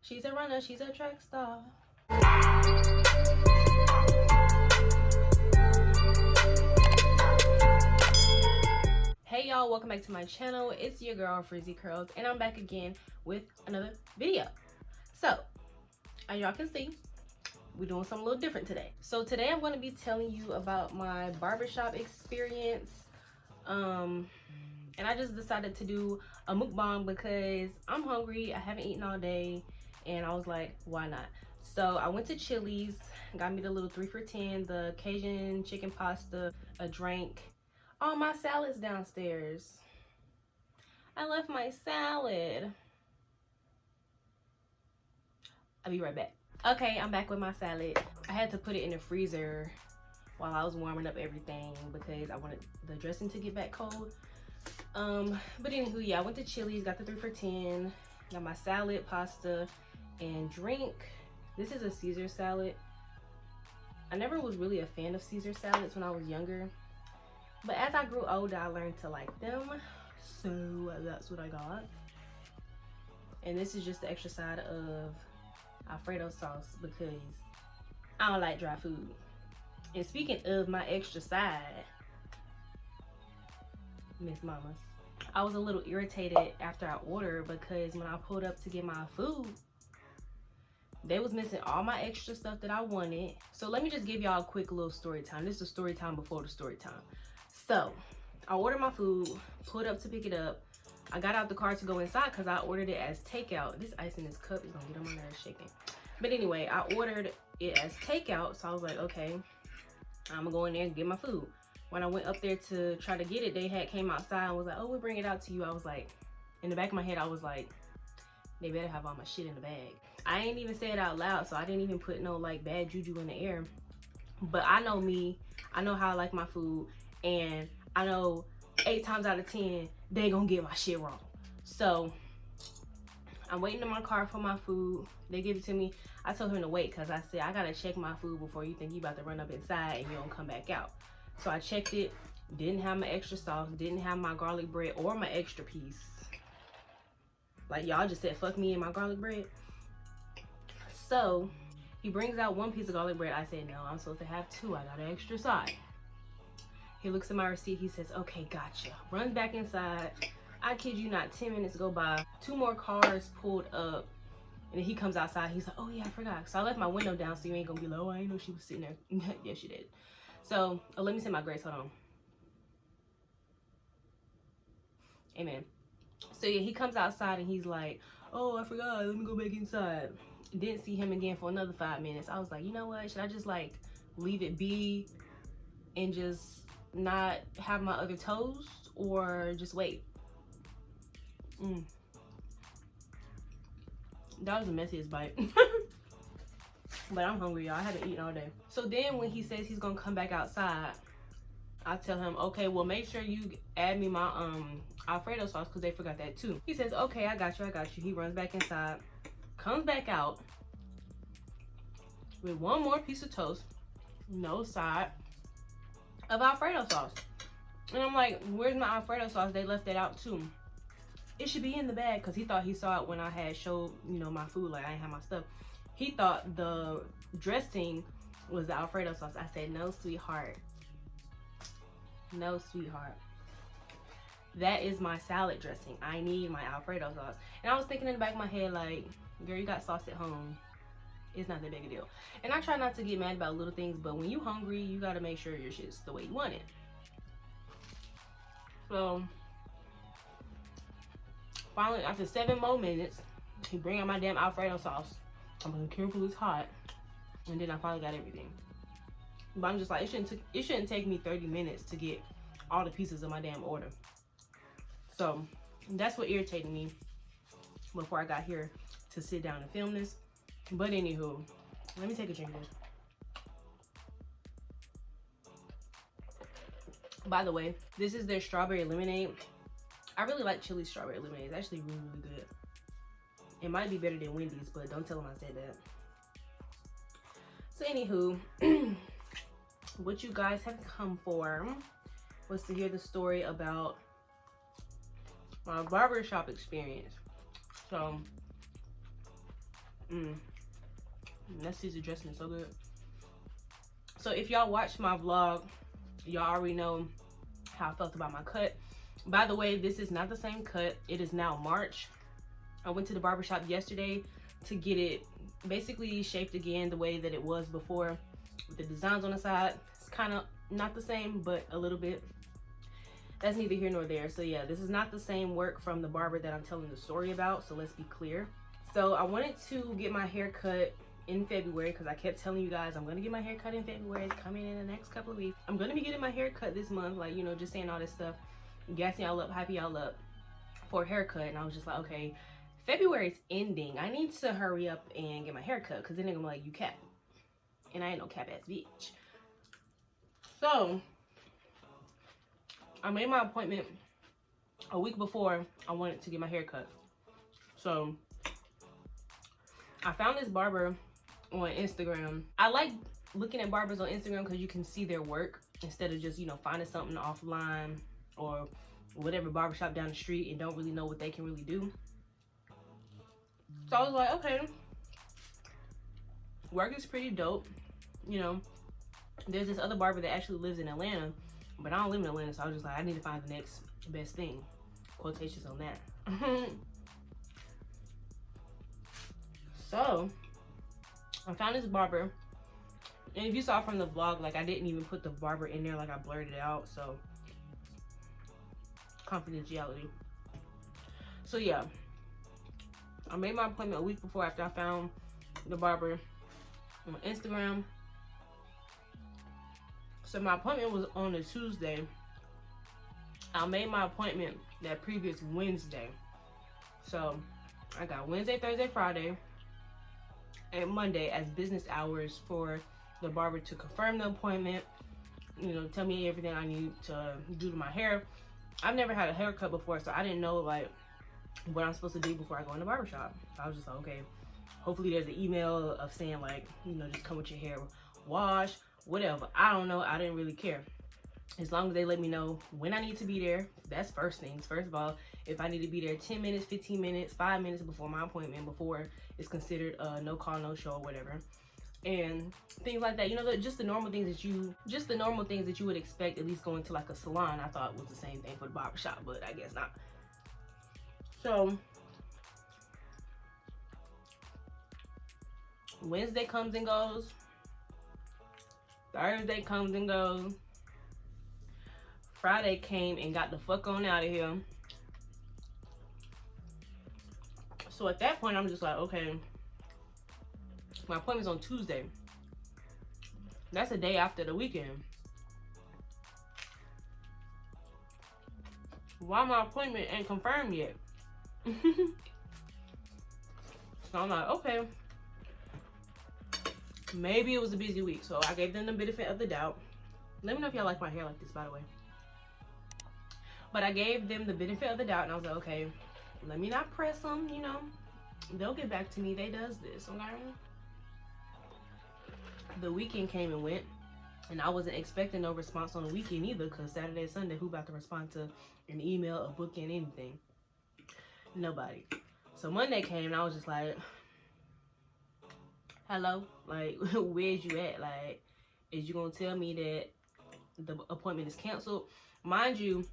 She's a runner, she's a track star. Hey y'all, welcome back to my channel. It's your girl Frizzeecurlz, and I'm back again with another video. So, as y'all can see, we're doing something a little different today. So today I'm going to be telling you about my barbershop experience. And I just decided to do a mukbang because I'm hungry. I haven't eaten all day, and I was like, why not? So I went to Chili's, got me the little 3 for $10, the Cajun chicken pasta, a drink. All my salad's downstairs. I left my salad. I'll be right back. Okay, I'm back with my salad. I had to put it in the freezer while I was warming up everything because I wanted the dressing to get back cold. But anywho, yeah, I went to Chili's, got the 3 for $10, got my salad, pasta, and drink. This is a Caesar salad. I never was really a fan of Caesar salads when I was younger, but as I grew older, I learned to like them, so that's what I got. And this is just the extra side of Alfredo sauce because I don't like dry food. And speaking of my extra side, Miss Mamas, I was a little irritated after I ordered because when I pulled up to get my food, they was missing all my extra stuff that I wanted. So let me just give y'all a quick little story time. This is a story time before the story time. So I ordered my food, pulled up to pick it up. I got out the car to go inside because I ordered it as takeout. This ice in this cup is gonna get on my nerves shaking. But anyway, I ordered it as takeout, so I was like, okay, I'm gonna go in there and get my food. When I went up there to try to get it, they came outside and was like, oh, we'll bring it out to you. I was like, in the back of my head, I was like, they better have all my shit in the bag. I ain't even say it out loud, so I didn't even put no like bad juju in the air. But I know me, I know how I like my food, and I know 8 times out of 10, they gonna get my shit wrong. So I'm waiting in my car for my food. They give it to me. I told him to wait because I said, I gotta check my food before you think you about to run up inside and you don't come back out. So I checked it, didn't have my extra sauce, didn't have my garlic bread or my extra piece. Like y'all just said, fuck me and my garlic bread. So he brings out 1 piece of garlic bread. I said, no, I'm supposed to have 2. I got an extra side. He looks at my receipt. He says, okay, gotcha. Runs back inside. I kid you not, 10 minutes go by. 2 more cars pulled up. And then he comes outside. He's like, oh yeah, I forgot. So I left my window down so you ain't gonna be like, oh, I didn't know she was sitting there. Yes, she did. So, let me say my grace. Hold on. Amen. So yeah, he comes outside and he's like, oh, I forgot. Let me go back inside. Didn't see him again for another 5 minutes. I was like, you know what? Should I just like leave it be and just not have my other toast or just wait? That was the messiest bite. But I'm hungry, y'all. I haven't eaten all day. So then when he says he's gonna come back outside, I tell him, okay, well, make sure you add me my Alfredo sauce because they forgot that too. He says, okay, I got you, I got you. He runs back inside, comes back out with 1 more piece of toast, no side of Alfredo sauce. And I'm like, where's my Alfredo sauce? They left it out too. It should be in the bag because he thought he saw it when I had showed, you know, my food, like I didn't have my stuff. He thought the dressing was the Alfredo sauce. I said, no, sweetheart. No, sweetheart. That is my salad dressing. I need my Alfredo sauce. And I was thinking in the back of my head, like, girl, you got sauce at home. It's not that big a deal. And I try not to get mad about little things, but when you hungry, you got to make sure your shit's the way you want it. So, finally, after 7 more minutes, he bring out my damn Alfredo sauce. I'm gonna be careful, it's hot. And then I finally got everything. But I'm just like, it shouldn't take me 30 minutes to get all the pieces of my damn order. So that's what irritated me before I got here to sit down and film this. But anywho, let me take a drink of this. By the way, this is their strawberry lemonade. I really like Chili's strawberry lemonade. It's actually really, really good. It might be better than Wendy's, but don't tell them I said that. So anywho, what you guys have come for was to hear the story about my barbershop experience. So That Caesar dressing is so good. So if y'all watched my vlog, y'all already know how I felt about my cut. By the way, this is not the same cut. It is now March. I went to the barbershop yesterday to get it basically shaped again the way that it was before, with the designs on the side. It's kind of not the same, but a little bit. That's neither here nor there. So yeah, this is not the same work from the barber that I'm telling the story about, so let's be clear. So I wanted to get my hair cut in February because I kept telling you guys I'm gonna get my hair cut in February. It's coming in the next couple of weeks. I'm gonna be getting my hair cut this month, like, you know, just saying all this stuff, gassing y'all up, hyping y'all up for a haircut. And I was just like, okay, February's ending. I need to hurry up and get my hair cut because then they're gonna be like, you cap. And I ain't no cap ass bitch. So I made my appointment a week before I wanted to get my hair cut. So I found this barber on Instagram. I like looking at barbers on Instagram because you can see their work instead of just, you know, finding something offline or whatever barbershop down the street and don't really know what they can really do. So I was like, okay, work is pretty dope. You know, there's this other barber that actually lives in Atlanta, but I don't live in Atlanta, so I was just like, I need to find the next best thing. Quotations on that. So I found this barber, and if you saw from the vlog, like, I didn't even put the barber in there, like I blurred it out, so confidentiality. So yeah, I made my appointment a week before after I found the barber on Instagram. So my appointment was on a Tuesday. I made my appointment that previous Wednesday. So I got Wednesday, Thursday, Friday, and Monday as business hours for the barber to confirm the appointment, you know, tell me everything I need to do to my hair. I've never had a haircut before, so I didn't know, like, what I'm supposed to do before I go in the barbershop. So I was just like, okay, hopefully there's an email of saying, like, you know, just come with your hair wash, whatever. I don't know. I didn't really care. As long as they let me know when I need to be there. That's first things. First of all, if I need to be there 10 minutes, 15 minutes, 5 minutes before my appointment, before it's considered a no call, no show or whatever. And things like that. You know, just the normal things that you would expect, at least going to like a salon. I thought was the same thing for the barbershop, but I guess not. So Wednesday comes and goes. Thursday comes and goes. Friday came and got the fuck on out of here. So at that point, I'm just like, okay, my appointment's on Tuesday. That's a day after the weekend. Why my appointment ain't confirmed yet? So I'm like, okay, maybe it was a busy week. So I gave them the benefit of the doubt. Let me know if y'all like my hair like this, by the way. But I gave them the benefit of the doubt, and I was like, okay, let me not press them, you know. They'll get back to me. They does this, okay? The weekend came and went, and I wasn't expecting no response on the weekend either, because Saturday, Sunday, who about to respond to an email, a booking, anything? Nobody. So Monday came, and I was just like, hello? Like, where's you at? Like, is you gonna tell me that the appointment is canceled? Mind you,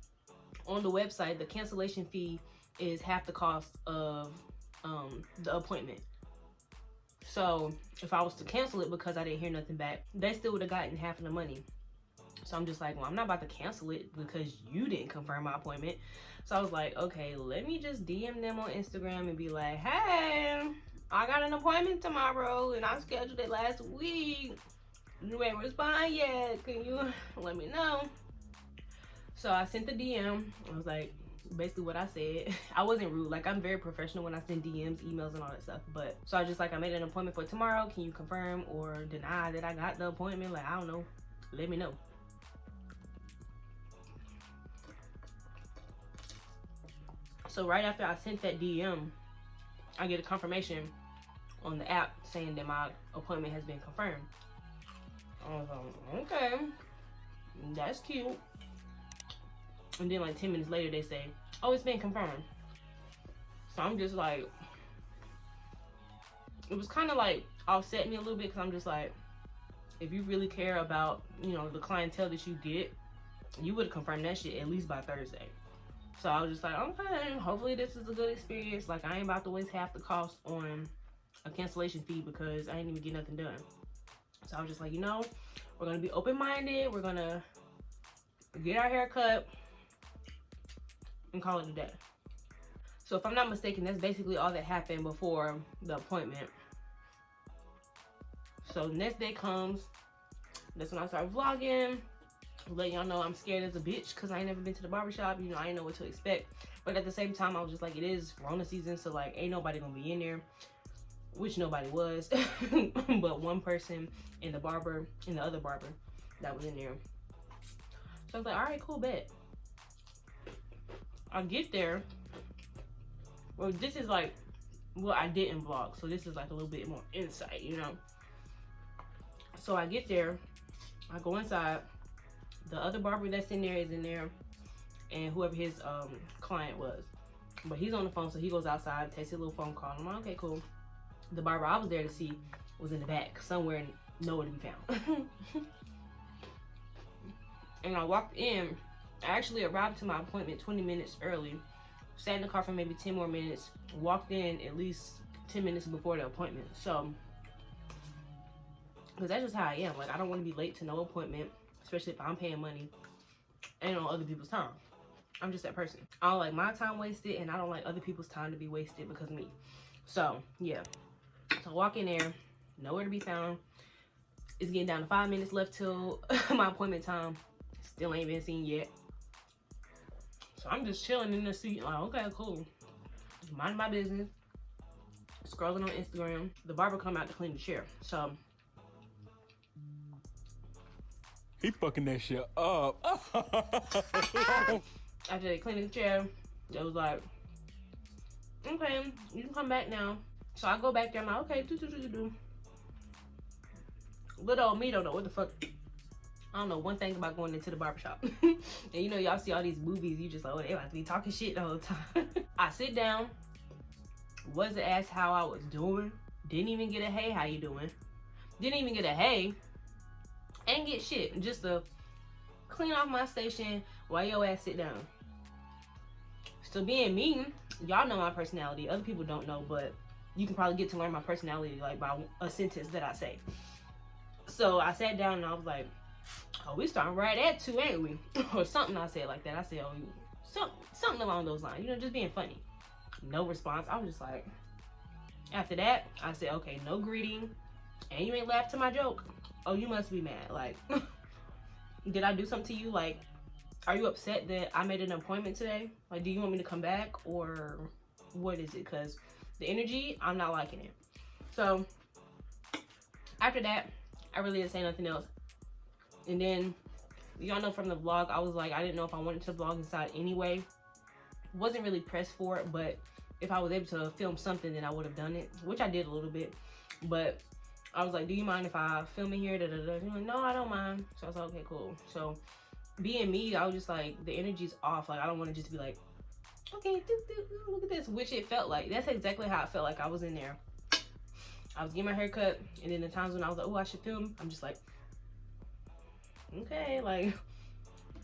on the website, the cancellation fee is half the cost of the appointment. So if I was to cancel it because I didn't hear nothing back, they still would have gotten half of the money. So I'm just like, well, I'm not about to cancel it because you didn't confirm my appointment. So I was like, okay, let me just DM them on Instagram and be like, hey, I got an appointment tomorrow and I scheduled it last week. You ain't respond yet. Can you let me know? So I sent the DM. I was like, basically what I said. I wasn't rude. Like, I'm very professional when I send DMs, emails, and all that stuff. But so I was just like, I made an appointment for tomorrow. Can you confirm or deny that I got the appointment? Like, I don't know. Let me know. So right after I sent that DM, I get a confirmation on the app saying that my appointment has been confirmed. I was like, okay, that's cute. And then like 10 minutes later, they say, oh, it's been confirmed. So I'm just like, it was kind of like offset me a little bit, because I'm just like, if you really care about, you know, the clientele that you get, you would have confirmed that shit at least by Thursday. So I was just like, okay, hopefully this is a good experience. Like, I ain't about to waste half the cost on a cancellation fee because I ain't even get nothing done. So I was just like, you know, we're gonna be open-minded. We're gonna get our hair cut and call it a day. So if I'm not mistaken, that's basically all that happened before the appointment. So the next day comes, that's when I start vlogging, letting y'all know I'm scared as a bitch because I ain't never been to the barbershop. You know, I ain't know what to expect. But at the same time, I was just like, it is Rona season, so like, ain't nobody gonna be in there, which nobody was, but one person and the barber and the other barber that was in there. So I was like, all right, cool, bet. I get there. Well, this is like, well, I didn't vlog, so this is like a little bit more insight, you know. So I get there, I go inside, the other barber that's in there is in there, and whoever his client was. But he's on the phone, so he goes outside, takes his little phone call. I'm like, okay, cool. The barber I was there to see was in the back, somewhere nowhere to be found. And I walked in. I actually arrived to my appointment 20 minutes early, sat in the car for maybe 10 more minutes, walked in at least 10 minutes before the appointment. So, because that's just how I am. Like, I don't want to be late to no appointment, especially if I'm paying money and on other people's time. I'm just that person. I don't like my time wasted, and I don't like other people's time to be wasted because of me. So, yeah. So I walk in there, nowhere to be found. It's getting down to 5 minutes left till my appointment time. Still ain't been seen yet. So I'm just chilling in the seat, like, okay, cool. Minding my business. Scrolling on Instagram. The barber come out to clean the chair. So he fucking that shit up. after they cleaned the chair, they was like, okay, you can come back now. So I go back there, I'm like, okay, do. Little old me don't know what the fuck. I don't know one thing about going into the barbershop. And you know, y'all see all these movies, you just like, oh, they about to be talking shit the whole time. I sit down, wasn't asked how I was doing, didn't even get a hey, how you doing? Didn't even get a hey, ain't get shit, just to clean off my station while your ass sit down. So being me, y'all know my personality, other people don't know, but you can probably get to learn my personality like by a sentence that I say. So I sat down and I was like, oh, we starting right at 2, ain't we? Or something I said like that. I said, oh, something along those lines, you know, just being funny. No response. I was just like, after that, I said, okay, no greeting, and you ain't laughed to my joke. Oh, you must be mad. Like, did I do something to you? Like, are you upset that I made an appointment today? Like, do you want me to come back, or what is it? Because the energy, I'm not liking it. So after that, I really didn't say nothing else. And then, y'all know from the vlog, I was like, I didn't know if I wanted to vlog inside anyway. Wasn't really pressed for it, but if I was able to film something, then I would have done it, which I did a little bit. But I was like, do you mind if I film in here? Like, no, I don't mind. So I was like, okay, cool. So being me, I was just like, the energy's off. Like, I don't want to just be like, okay, look at this, which it felt like. That's exactly how it felt like I was in there. I was getting my hair cut, and then the times when I was like, oh, I should film, I'm just like, okay, like,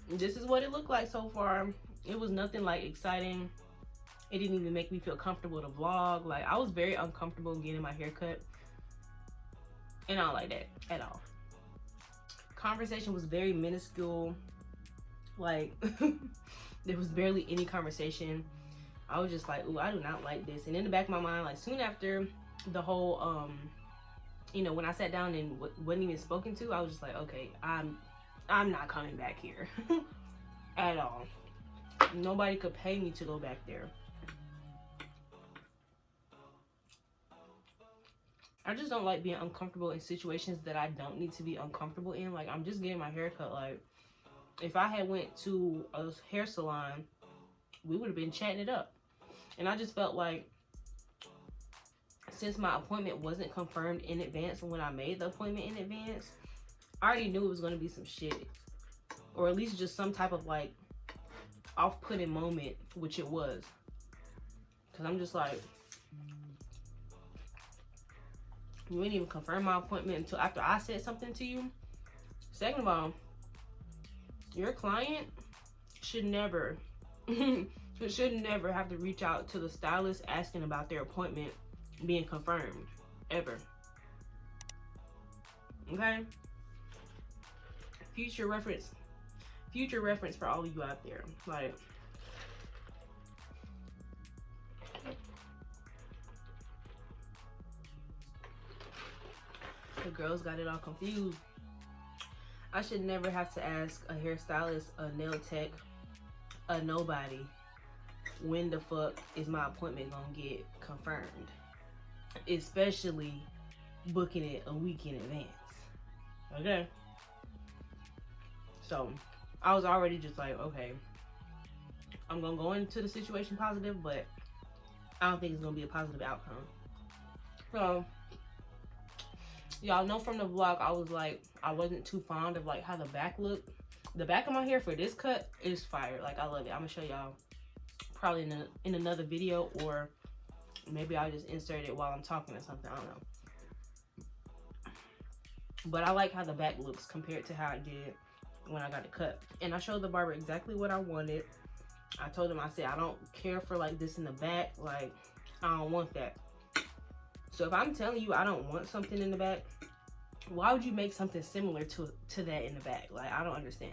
this is what it looked like so far. It was nothing like exciting. It didn't even make me feel comfortable to vlog. Like, I was very uncomfortable getting my hair cut, and I don't like that at all. Conversation was very minuscule. Like, there was barely any conversation. I was just like, ooh, I do not like this. And in the back of my mind, like, soon after the whole you know, when I sat down and wasn't even spoken to, I was just like, okay, I'm not coming back here at all. Nobody could pay me to go back there. I just don't like being uncomfortable in situations that I don't need to be uncomfortable in. Like, I'm just getting my hair cut. Like, if I had went to a hair salon, we would have been chatting it up. And I just felt like, since my appointment wasn't confirmed in advance, when I made the appointment in advance, I already knew it was going to be some shit. Or at least just some type of, like, off-putting moment, which it was. Because I'm just like, You didn't even confirm my appointment until after I said something to you. Second of all, your client should never have to reach out to the stylist asking about their appointment being confirmed, ever. Okay? Future reference for all of you out there. Like, the girls got it all confused. I should never have to ask a hairstylist, a nail tech, a nobody, when the fuck is my appointment gonna get confirmed? Especially booking it a week in advance. Okay? So, I was already just like, okay, I'm gonna go into the situation positive, but I don't think it's gonna be a positive outcome. So, y'all know from the vlog, I was like, I wasn't too fond of like how the back looked. The back of my hair for this cut is fire. Like, I love it. I'm gonna show y'all probably in another video, or maybe I'll just insert it while I'm talking or something. I don't know. But I like how the back looks compared to how it did when I got it cut. And I showed the barber exactly what I wanted. I told him, I said, I don't care for like this in the back. Like, I don't want that. So if I'm telling you I don't want something in the back, why would you make something similar to that in the back? Like, I don't understand.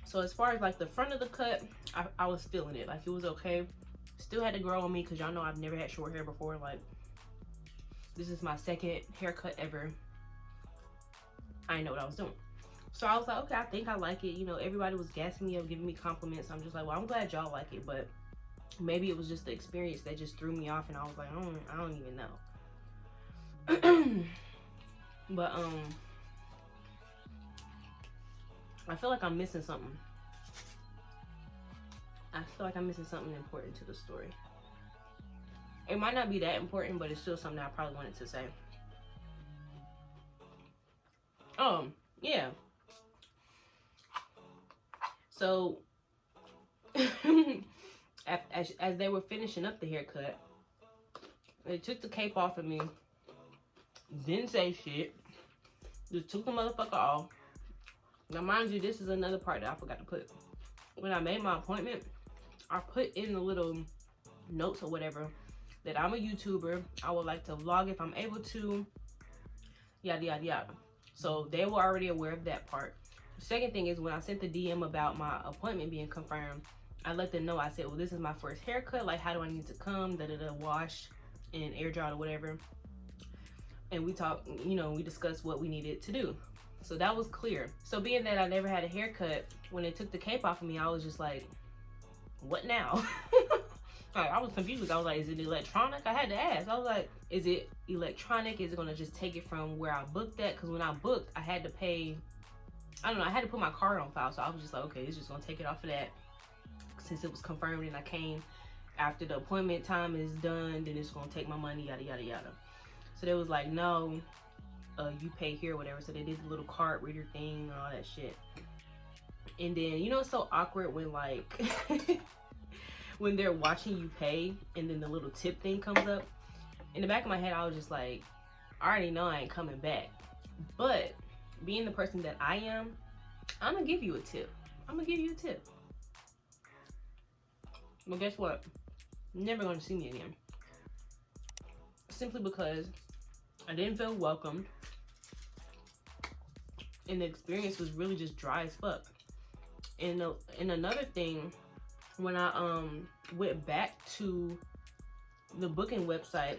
So as far as like the front of the cut, I was feeling it. Like, it was okay. Still had to grow on me because y'all know I've never had short hair before. Like, this is my second haircut ever. I didn't know what I was doing. So I was like, okay, I think I like it. You know, everybody was gassing me up, giving me compliments. I'm just like, well, I'm glad y'all like it, but maybe it was just the experience that just threw me off, and I was like, I don't even know. But I feel like I'm missing something. I feel like I'm missing something important to the story. It might not be that important, but it's still something I probably wanted to say. Yeah. So, as they were finishing up the haircut, they took the cape off of me, didn't say shit, just took the motherfucker off. Now, mind you, this is another part that I forgot to put. When I made my appointment, I put in the little notes or whatever that I'm a YouTuber. I would like to vlog if I'm able to, yada, yada, yada. So they were already aware of that part. The second thing is, when I sent the DM about my appointment being confirmed, I let them know. I said, well, this is my first haircut. Like, how do I need to come? Da-da-da, wash and air dry or whatever. And we talked, you know, we discussed what we needed to do. So that was clear. So being that I never had a haircut, when they took the cape off of me, I was just like, what now? Like, I was confused. I was like, is it electronic? I had to ask. I was like, is it electronic? Is it gonna just take it from where I booked at? Because when I booked, I had to pay, I don't know, I had to put my card on file. So I was just like, okay, it's just gonna take it off of that. Since it was confirmed and I came after the appointment time is done, then it's gonna take my money, yada, yada, yada. So they was like, no, you pay here or whatever. So they did the little card reader thing and all that shit. And then, you know, it's so awkward when like, when they're watching you pay and then the little tip thing comes up. In the back of my head, I was just like, I already know I ain't coming back. But being the person that I am, I'm gonna give you a tip. I'm gonna give you a tip. But guess what? You're never gonna see me again. Simply because I didn't feel welcomed. And the experience was really just dry as fuck. And another thing, when I went back to the booking website,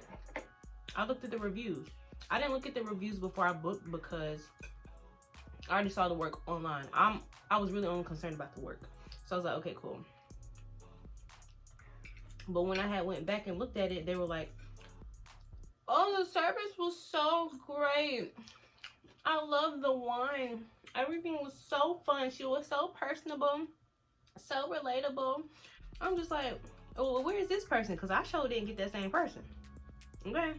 I looked at the reviews. I didn't look at the reviews before I booked because I already saw the work online. I was really only concerned about the work. So I was like, okay, cool. But when I had went back and looked at it, they were like, oh, the service was so great. I love the wine. Everything was so fun. She was so personable, so relatable. I'm just like, oh, well, where is this person? Because I sure didn't get that same person. Okay.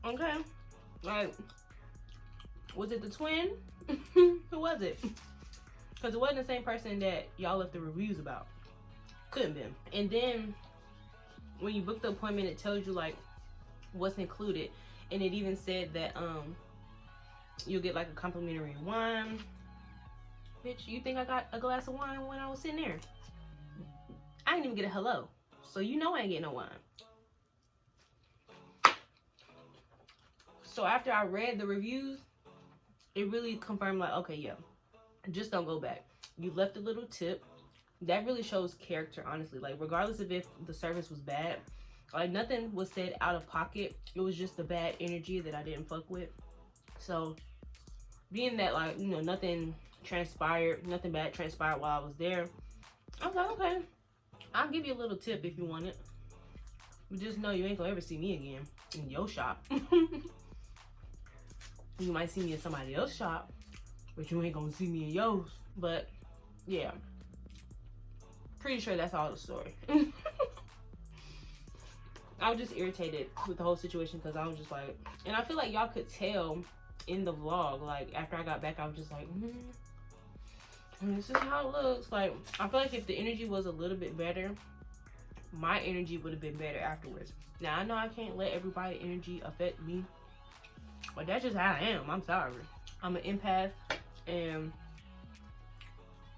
Okay. Like, was it the twin? Who was it? Because it wasn't the same person that y'all left the reviews about. Couldn't been. And then when you book the appointment, it tells you like what's included, and it even said that you'll get like a complimentary wine. Bitch, you think I got a glass of wine when I was sitting there? I didn't even get a hello, so you know I ain't getting no wine. So after I read the reviews, it really confirmed like, okay, yeah, just don't go back. You left a little tip. That really shows character, honestly. Like, regardless of if the service was bad, like, nothing was said out of pocket. It was just the bad energy that I didn't fuck with. So, being that, like, you know, nothing bad transpired while I was there, I was like, okay, I'll give you a little tip if you want it. But just know you ain't gonna ever see me again in your shop. You might see me in somebody else's shop, but you ain't gonna see me in yours. But, yeah. Pretty sure that's all the story. I was just irritated with the whole situation because I was just like, and I feel like y'all could tell in the vlog, like after I got back, I was just like, this is how it looks. Like, I feel like if the energy was a little bit better, my energy would have been better afterwards. Now, I know I can't let everybody's energy affect me, but that's just how I am. I'm sorry. I'm an empath, and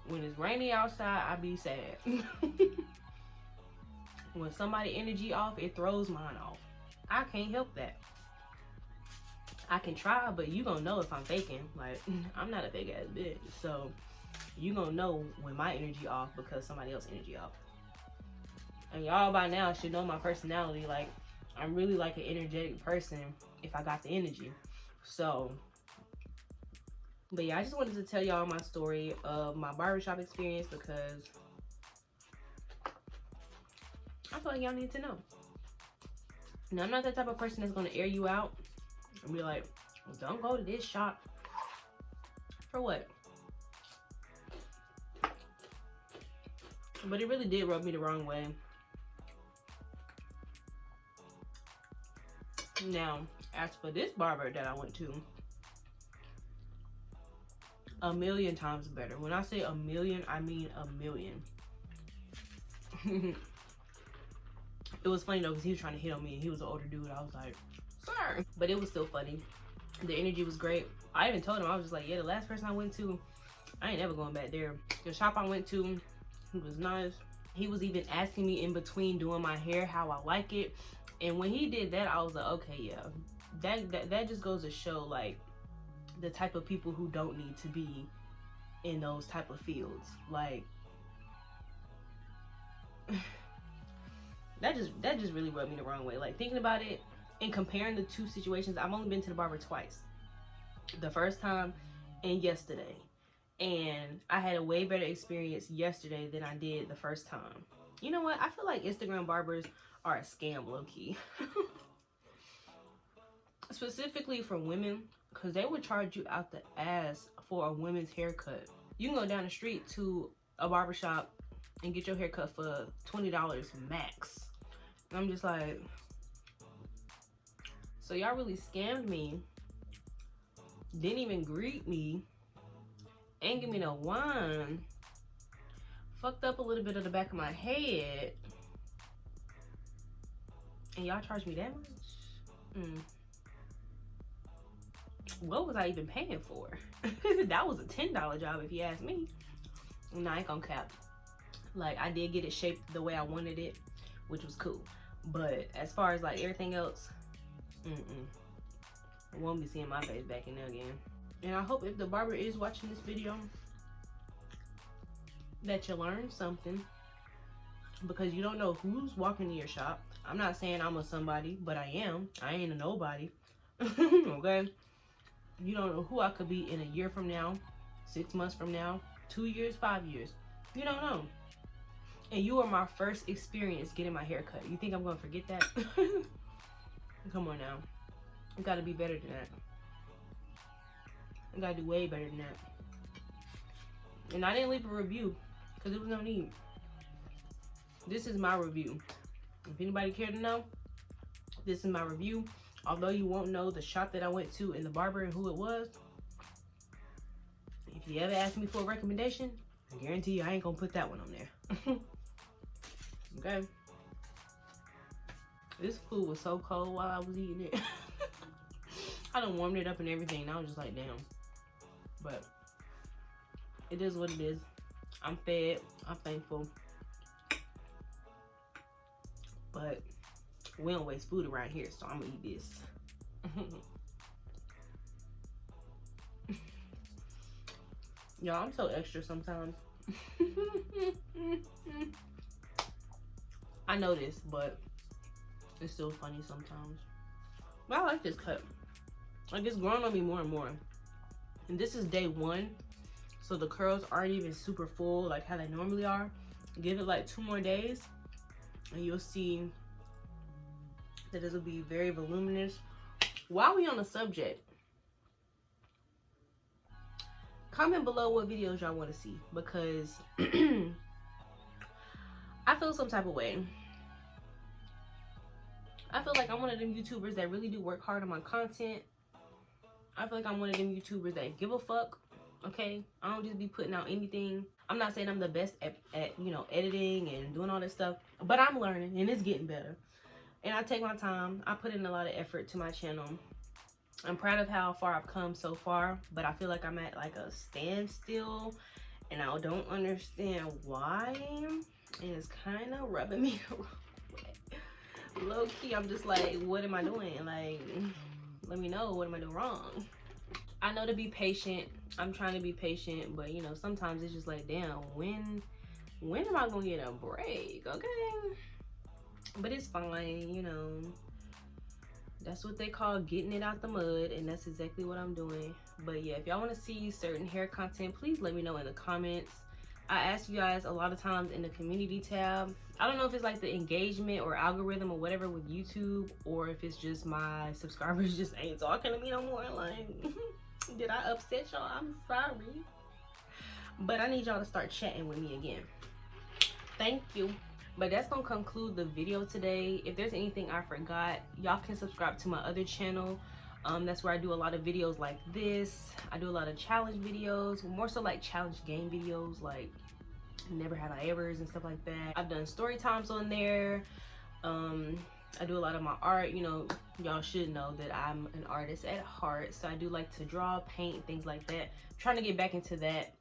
when it's rainy outside, I be sad. When somebody energy off, it throws mine off. I can't help that. I can try, but you gonna know if I'm faking. Like, I'm not a fake ass bitch. So, you gonna know when my energy off because somebody else energy off. And y'all by now should know my personality. Like, I'm really like an energetic person if I got the energy. So, but yeah, I just wanted to tell y'all my story of my barbershop experience because I feel like y'all need to know. Now, I'm not that type of person that's going to air you out and be like, well, don't go to this shop. For what? But it really did rub me the wrong way. Now, as for this barber that I went to, a million times better. When I say a million, I mean a million. It was funny though because he was trying to hit on me and he was an older dude. I was like, sir. But it was still funny. The energy was great. I even told him, I was just like, yeah, the last person I went to, I ain't never going back there. The shop I went to, he was nice. He was even asking me in between doing my hair how I like it. And when he did that, I was like, okay, yeah. That just goes to show like the type of people who don't need to be in those type of fields. Like, that just really rubbed me the wrong way. Like, thinking about it and comparing the two situations, I've only been to the barber twice. The first time and yesterday. And I had a way better experience yesterday than I did the first time. You know what? I feel like Instagram barbers are a scam, low-key. Specifically for women, because they would charge you out the ass for a women's haircut. You can go down the street to a barbershop and get your haircut for $20 max. And I'm just like, so y'all really scammed me, didn't even greet me, ain't give me no wine, fucked up a little bit of the back of my head, and y'all charged me that much? What was I even paying for? That was a $10 job if you ask me. No, I ain't gonna cap. Like, I did get it shaped the way I wanted it, which was cool. But as far as like everything else, I won't be seeing my face back in there again. And I hope if the barber is watching this video that you learned something, because you don't know who's walking in your shop. I'm not saying I'm a somebody, but I am. I ain't a nobody. Okay? You don't know who I could be in a year from now, 6 months from now, 2 years, 5 years. You don't know. And you are my first experience getting my hair cut. You think I'm gonna forget that? Come on now. You gotta be better than that. You gotta do way better than that. And I didn't leave a review because there was no need. This is my review. If anybody care to know, this is my review. Although you won't know the shop that I went to and the barber and who it was, if you ever ask me for a recommendation, I guarantee you I ain't gonna put that one on there. Okay. This food was so cold while I was eating it. I done warmed it up and everything, and I was just like, damn. But it is what it is. I'm fed. I'm thankful. But we don't waste food around here, so I'm gonna eat this. Y'all, I'm so extra sometimes. I know this, but it's still funny sometimes. But I like this cut. Like, it's growing on me more and more. And this is day 1, so the curls aren't even super full like how they normally are. Give it like 2 more days and you'll see that this will be very voluminous. While we on the subject, comment below what videos y'all want to see, because I feel some type of way. I feel like I'm one of them YouTubers that really do work hard on my content. I feel like I'm one of them YouTubers that give a fuck. Okay, I don't just be putting out anything. I'm not saying I'm the best at you know, editing and doing all this stuff, but I'm learning and it's getting better. And I take my time. I put in a lot of effort to my channel. I'm proud of how far I've come so far, but I feel like I'm at like a standstill and I don't understand why. And it's kind of rubbing me the wrong way. Low key, I'm just like, what am I doing? Like, let me know, what am I doing wrong? I know to be patient. I'm trying to be patient, but you know, sometimes it's just like, damn, when am I gonna get a break? Okay, but it's fine, you know. That's what they call getting it out the mud, and that's exactly what I'm doing. But yeah, if y'all want to see certain hair content, please let me know in the comments. I ask you guys a lot of times in the community tab. I don't know if it's like the engagement or algorithm or whatever with YouTube, or if it's just my subscribers just ain't talking to me no more. Like, did I upset y'all? I'm sorry. But I need y'all to start chatting with me again. Thank you. But that's gonna conclude the video today. If there's anything I forgot, y'all can subscribe to my other channel. That's where I do a lot of videos like this. I do a lot of challenge videos, more so like challenge game videos, like Never Have I Ever's and stuff like that. I've done story times on there. I do a lot of my art. You know, y'all should know that I'm an artist at heart, so I do like to draw, paint, things like that. I'm trying to get back into that.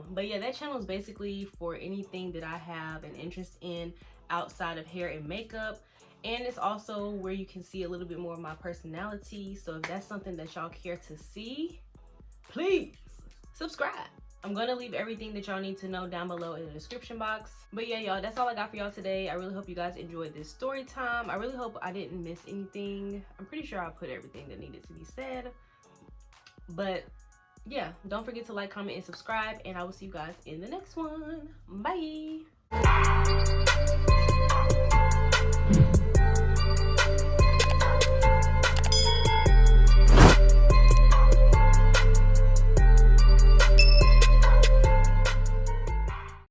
But yeah, that channel is basically for anything that I have an interest in outside of hair and makeup. And it's also where you can see a little bit more of my personality. So if that's something that y'all care to see, please subscribe. I'm gonna leave everything that y'all need to know down below in the description box. But yeah, y'all, that's all I got for y'all today. I really hope you guys enjoyed this story time. I really hope I didn't miss anything. I'm pretty sure I put everything that needed to be said. But yeah, don't forget to like, comment, and subscribe, and I will see you guys in the next one. Bye.